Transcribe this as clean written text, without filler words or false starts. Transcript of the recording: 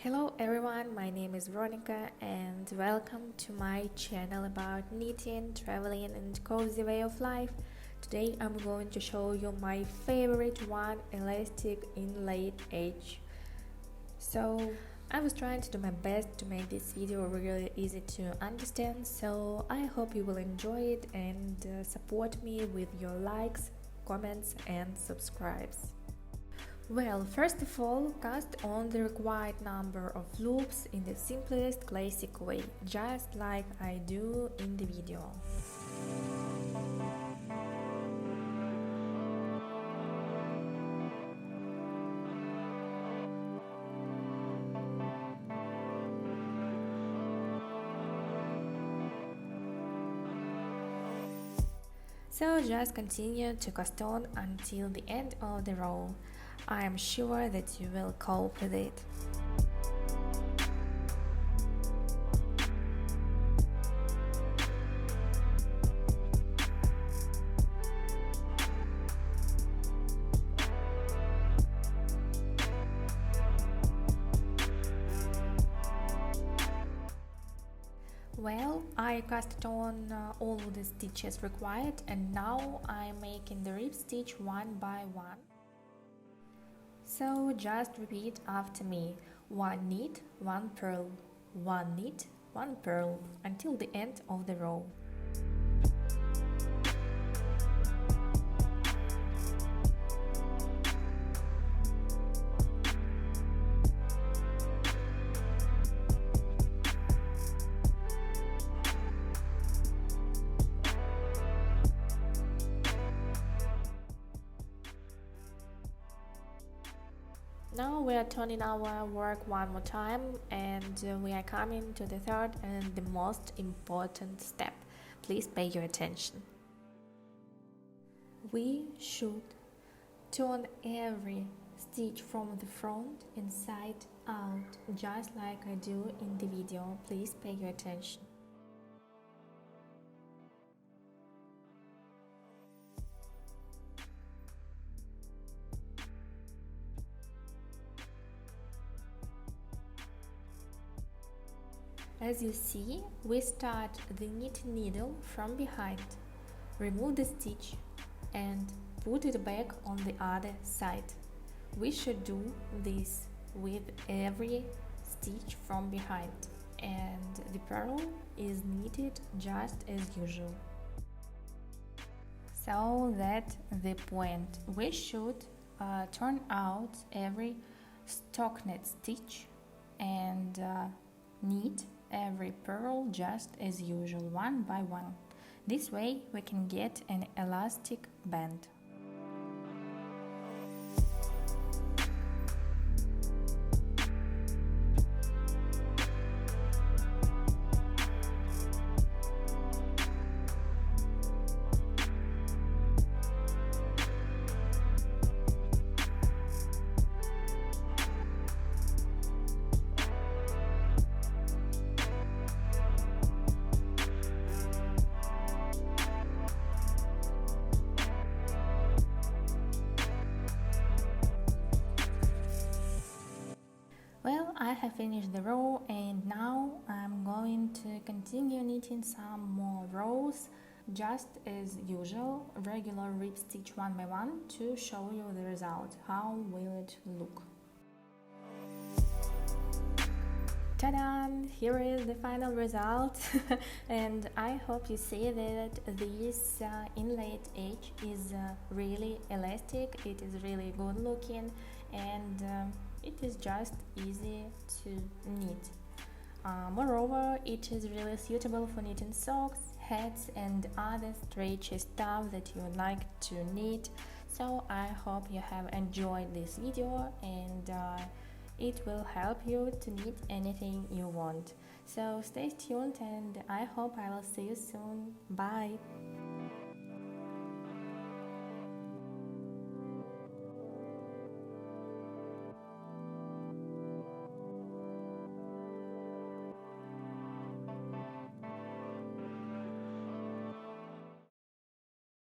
Hello everyone, my name is Veronika and welcome to my channel about knitting, traveling and cozy way of life. Today I'm going to show you my favorite one, elastic inlaid edge. So I was trying to do my best to make this video really easy to understand, so I hope you will enjoy it and support me with your likes, comments and subscribes. Well, first of all, cast on the required number of loops in the simplest classic way, just like I do in the video. So just continue to cast on until the end of the row. I am sure that you will cope with it. Well, I cast on all of the stitches required and now I'm making the rib stitch one by one. So just repeat after me, one knit, one purl, one knit, one purl until the end of the row. Now we are turning our work one more time and we are coming to the third and the most important step. Please pay your attention. We should turn every stitch from the front and side out, just like I do in the video. Please pay your attention. As you see, we start the knitting needle from behind, remove the stitch and put it back on the other side. We should do this with every stitch from behind, and the purl is knitted just as usual. So that's the point. We should turn out every stockinette stitch and knit every purl just as usual, one by one. This way we can get an elastic band. Well, I have finished the row and now I'm going to continue knitting some more rows just as usual, regular rib stitch one by one to show you the result. How will it look? Ta-da! Here is the final result and I hope you see that this inlaid edge is really elastic, it is really good looking and it is just easy to knit. Moreover, it is really suitable for knitting socks, hats and other stretchy stuff that you would like to knit. So I hope you have enjoyed this video and it will help you to knit anything you want. So stay tuned and I hope I will see you soon. Bye!